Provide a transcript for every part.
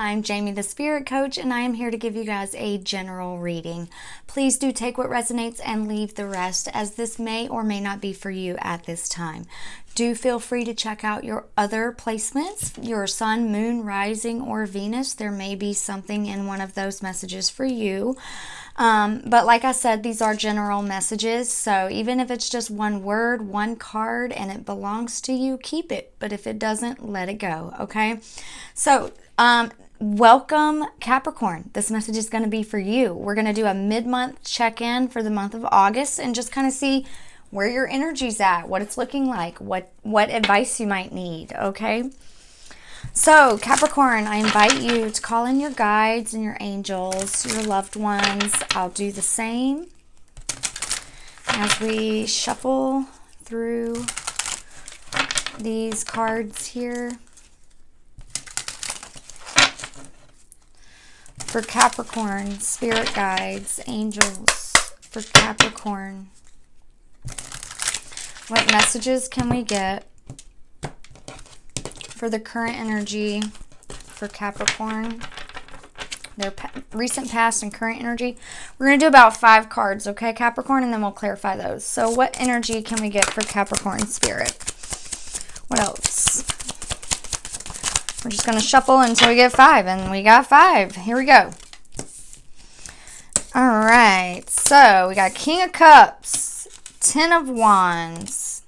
I'm Jamie the Spirit Coach, and I am here to give you guys a general reading. Please do take what resonates and leave the rest, as this may or may not be for you at this time. Do feel free to check out your other placements, your sun, moon, rising, or Venus. There may be something in one of those messages for you. But like I said, these are general messages. So even if it's just one word, one card, and it belongs to you, keep it. But if it doesn't, let it go. Okay. So, welcome Capricorn. This message is going to be for you. We're going to do a mid-month check-in for the month of August and just kind of see where your energy's at, what it's looking like, what advice you might need. Okay. So, Capricorn, I invite you to call in your guides and your angels, your loved ones. I'll do the same as we shuffle through these cards here. For Capricorn, spirit guides, angels, for Capricorn. What messages can we get for the current energy for Capricorn, their recent past and current energy? We're going to do about 5 cards, okay, Capricorn, and then we'll clarify those. So what energy can we get for Capricorn spirit? What else? We're just going to shuffle until we get 5, and we got 5. Here we go. All right, so we got King of Cups, 10 of Wands,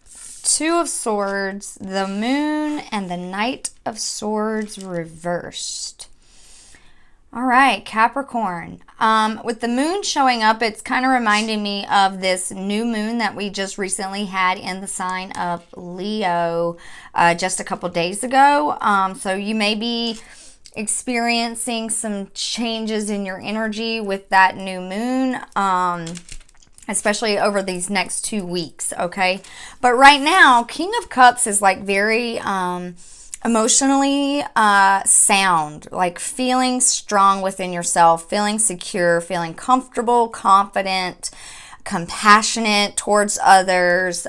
2 of Swords, the Moon, and the Knight of Swords reversed. All right, Capricorn. With the Moon showing up, it's kind of reminding me of this new moon that we just recently had in the sign of Leo just a couple days ago. So you may be experiencing some changes in your energy with that new moon, especially over these next 2 weeks, okay? But right now, King of Cups is like very emotionally sound, like feeling strong within yourself, feeling secure, feeling comfortable, confident, compassionate towards others.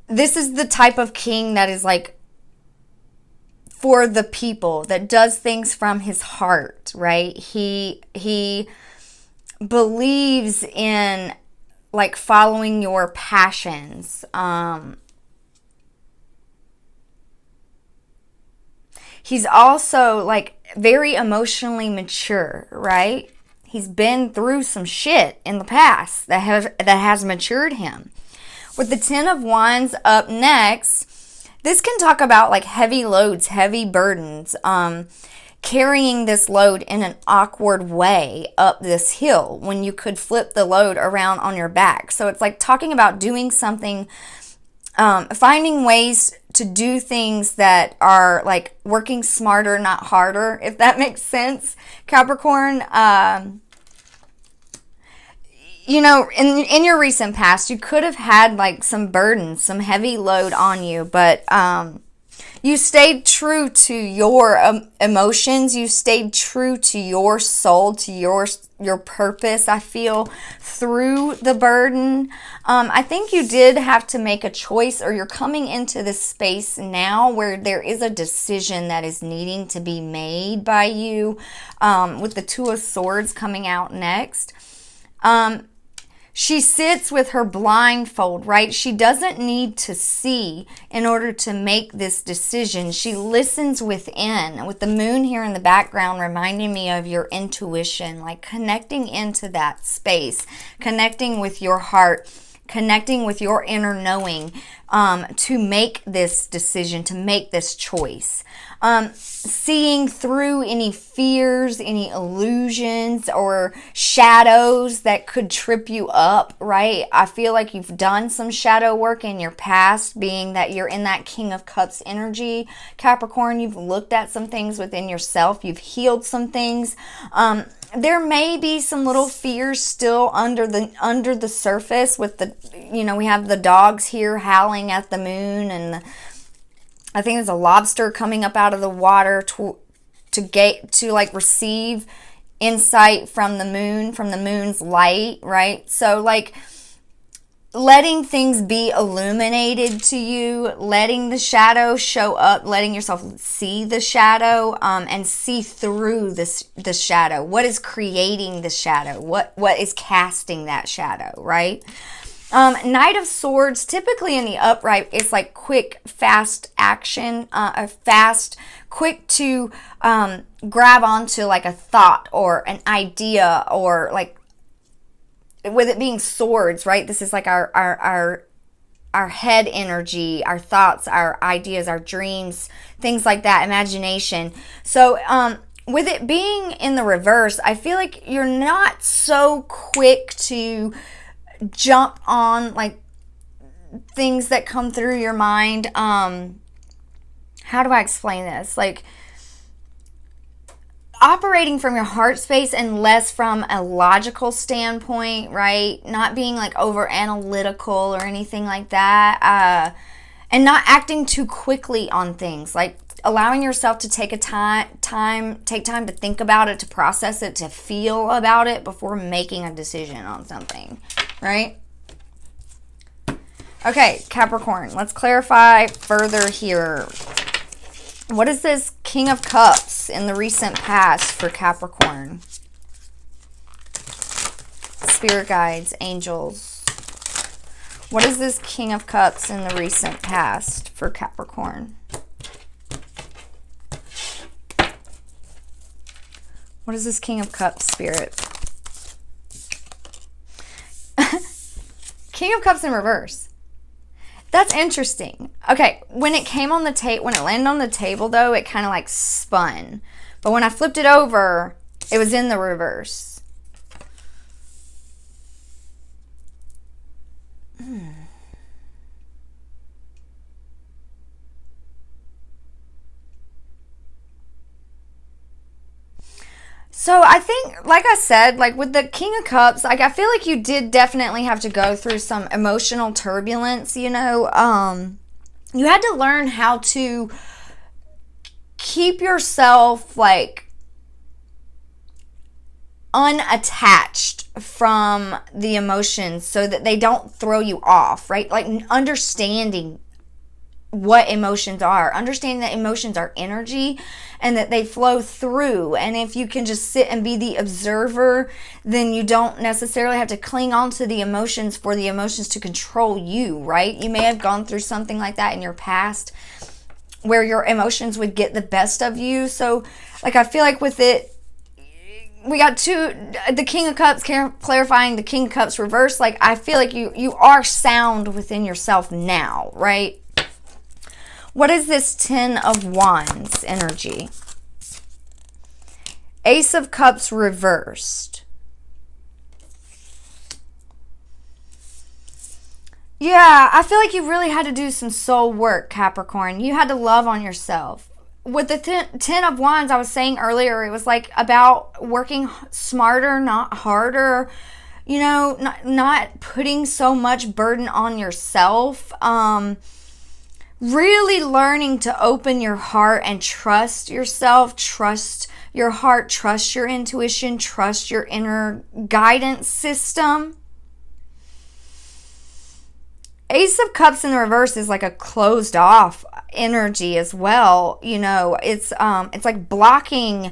This is the type of king that is like for the people, that does things from his heart, right? He believes in like following your passions. He's also like very emotionally mature, right? He's been through some shit in the past that has matured him. With the 10 of Wands up next, this can talk about like heavy loads, heavy burdens, carrying this load in an awkward way up this hill when you could flip the load around on your back. So it's like talking about doing something, finding ways to do things that are like working smarter, not harder, if that makes sense, Capricorn. You know, in your recent past, you could have had like some burdens, some heavy load on you, but you stayed true to your emotions. You stayed true to your soul, to your purpose, I feel, through the burden. I think you did have to make a choice, or you're coming into this space now where there is a decision that is needing to be made by you, with the 2 of Swords coming out next. She sits with her blindfold, right? She doesn't need to see in order to make this decision. She listens within, with the moon here in the background reminding me of your intuition, like connecting into that space, connecting with your heart, connecting with your inner knowing, to make this decision, to make this choice. Seeing through any fears, any illusions or shadows that could trip you up, right? I feel like you've done some shadow work in your past, being that you're in that King of Cups energy, Capricorn. You've looked at some things within yourself. You've healed some things. There may be some little fears still under the surface with the, you know, we have the dogs here howling at the moon, and I think there's a lobster coming up out of the water to like receive insight from the moon's light, right? So like letting things be illuminated to you, letting the shadow show up, letting yourself see the shadow, and see through the shadow. What is creating the shadow? What is casting that shadow, right? Knight of Swords, typically in the upright, it's like quick, fast action, quick to grab onto like a thought or an idea, or like, with it being swords, right? This is like our head energy, our thoughts, our ideas, our dreams, things like that, imagination. So, with it being in the reverse, I feel like you're not so quick to jump on like things that come through your mind. How do I explain this? Like, operating from your heart space and less from a logical standpoint, right? Not being like over analytical or anything like that, and not acting too quickly on things, like allowing yourself to take time to think about it, to process it, to feel about it before making a decision on something, right? Okay, Capricorn, let's clarify further here. What is this King of Cups in the recent past for Capricorn? Spirit guides, angels. What is this King of Cups in the recent past for Capricorn? What is this King of Cups, Spirit? King of Cups in reverse. That's interesting. Okay, when it came on the table, when it landed on the table, though, it kind of like spun. But when I flipped it over, it was in the reverse. So I think, like I said, like with the King of Cups, like I feel like you did definitely have to go through some emotional turbulence, you know. You had to learn how to keep yourself like unattached from the emotions so that they don't throw you off, right? Like understanding what emotions are, understanding that emotions are energy and that they flow through. And if you can just sit and be the observer, then you don't necessarily have to cling on to the emotions for the emotions to control you, right? You may have gone through something like that in your past where your emotions would get the best of you. So like I feel like with it, we got the King of Cups clarifying, the King of Cups reverse. Like I feel like you are sound within yourself now, right? What is this Ten of Wands energy? Ace of Cups reversed. Yeah, I feel like you really had to do some soul work, Capricorn. You had to love on yourself. With the Ten of Wands, I was saying earlier, it was like about working smarter, not harder. You know, not putting so much burden on yourself. Really learning to open your heart and trust yourself, trust your heart, trust your intuition, trust your inner guidance system. Ace of Cups in the reverse is like a closed off energy as well. You know, it's like blocking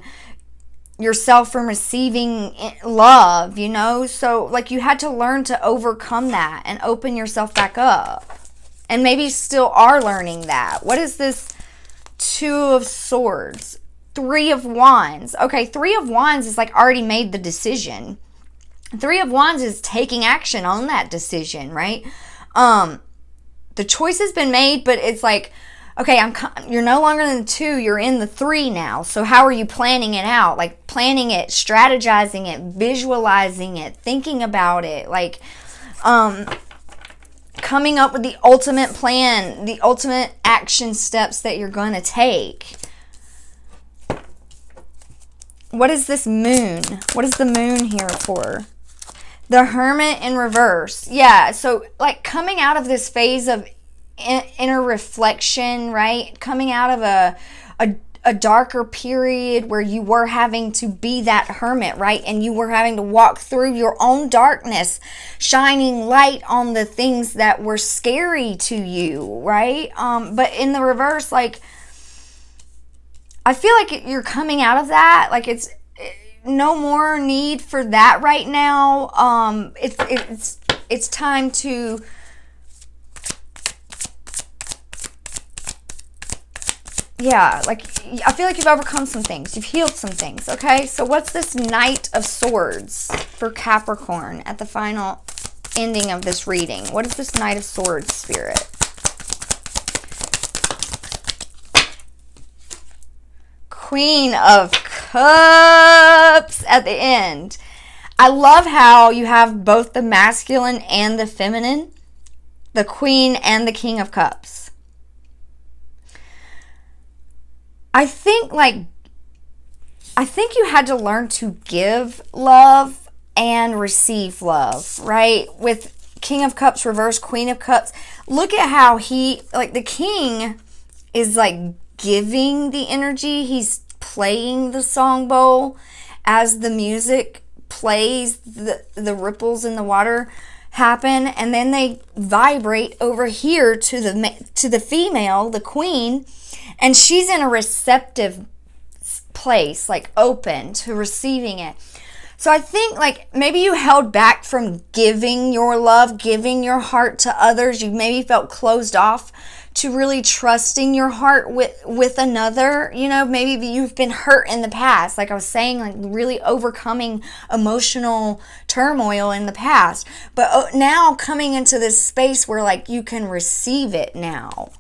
yourself from receiving love, you know? So like you had to learn to overcome that and open yourself back up. And maybe still are learning that. What is this Two of Swords? Three of Wands. Okay, Three of Wands is like already made the decision. Three of Wands is taking action on that decision, right? The choice has been made, but it's like, okay, you're no longer in the 2, you're in the 3 now. So how are you planning it out? Like planning it, strategizing it, visualizing it, thinking about it, like coming up with the ultimate plan, the ultimate action steps that you're going to take. What is this Moon? What is the Moon here for? The Hermit in reverse. Yeah, so like coming out of this phase of inner reflection, right? Coming out of a darker period where you were having to be that hermit, right? And you were having to walk through your own darkness, shining light on the things that were scary to you, right? But in the reverse, like, I feel like you're coming out of that. Like, it's no more need for that right now. It's time to like, I feel like you've overcome some things. You've healed some things, okay? So what's this Knight of Swords for Capricorn at the final ending of this reading? What is this Knight of Swords, Spirit? Queen of Cups at the end. I love how you have both the masculine and the feminine, the Queen and the King of Cups. I think you had to learn to give love and receive love, right? With King of Cups reverse, Queen of Cups. Look at how the king is like giving the energy. He's playing the song bowl as the music plays, the ripples in the water happen, and then they vibrate over here to the female, the queen, and she's in a receptive place, like open to receiving it. So I think like maybe you held back from giving your love, giving your heart to others. You maybe felt closed off to really trusting your heart with another. You know, maybe you've been hurt in the past. Like I was saying, like really overcoming emotional turmoil in the past. But now coming into this space where like you can receive it now.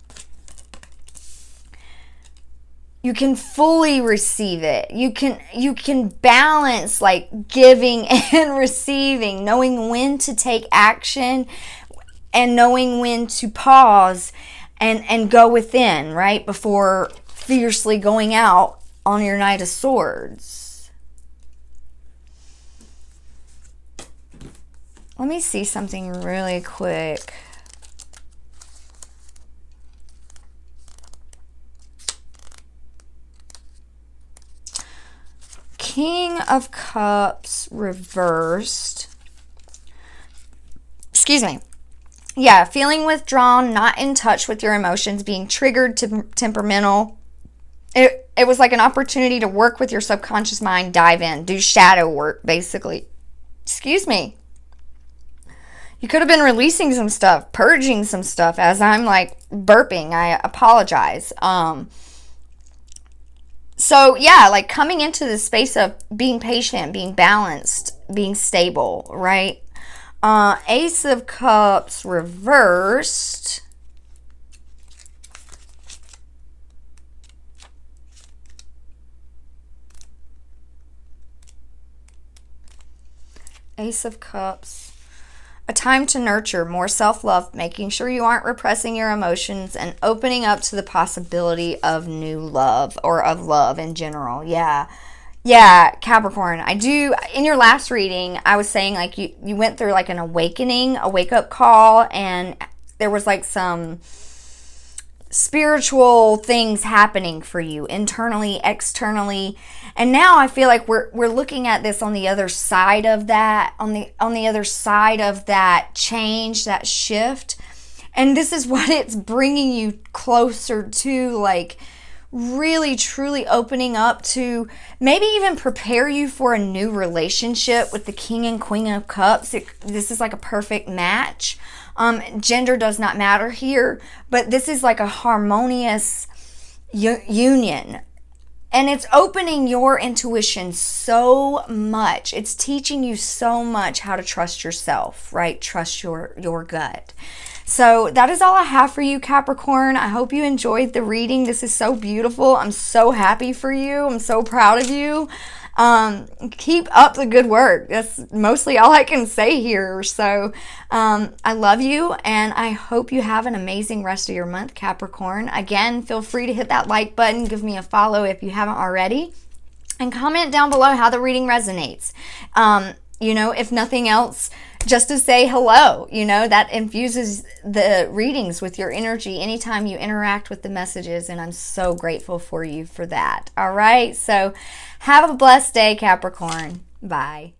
You can fully receive it. You can balance like giving and receiving, knowing when to take action and knowing when to pause and go within, right? Before fiercely going out on your Knight of Swords. Let me see something really quick. King of Cups reversed. Excuse me. Yeah, feeling withdrawn, not in touch with your emotions, being triggered, temperamental. It was like an opportunity to work with your subconscious mind, dive in, do shadow work, basically. Excuse me. You could have been releasing some stuff, purging some stuff as I'm like burping. I apologize. So yeah, like coming into the space of being patient, being balanced, being stable, right? Ace of Cups reversed. Ace of Cups. A time to nurture, more self-love, making sure you aren't repressing your emotions and opening up to the possibility of new love or of love in general. Yeah, Capricorn. I do. In your last reading, I was saying like you went through like an awakening, a wake-up call, and there was like some spiritual things happening for you internally, externally. And now I feel like we're looking at this on the other side of that, on the other side of that change, that shift. And this is what it's bringing you closer to, like really truly opening up to maybe even prepare you for a new relationship with the King and Queen of Cups. This is like a perfect match. Gender does not matter here, but this is like a harmonious union. And it's opening your intuition so much. It's teaching you so much how to trust yourself, right? Trust your gut. So that is all I have for you, Capricorn. I hope you enjoyed the reading. This is so beautiful. I'm so happy for you. I'm so proud of you. Keep up the good work. That's mostly all I can say here. So I love you, and I hope you have an amazing rest of your month, Capricorn. Again, feel free to hit that like button, give me a follow if you haven't already, and comment down below how the reading resonates. You know, if nothing else, just to say hello. You know, that infuses the readings with your energy anytime you interact with the messages, and I'm so grateful for you for that. All right, so have a blessed day, Capricorn. Bye.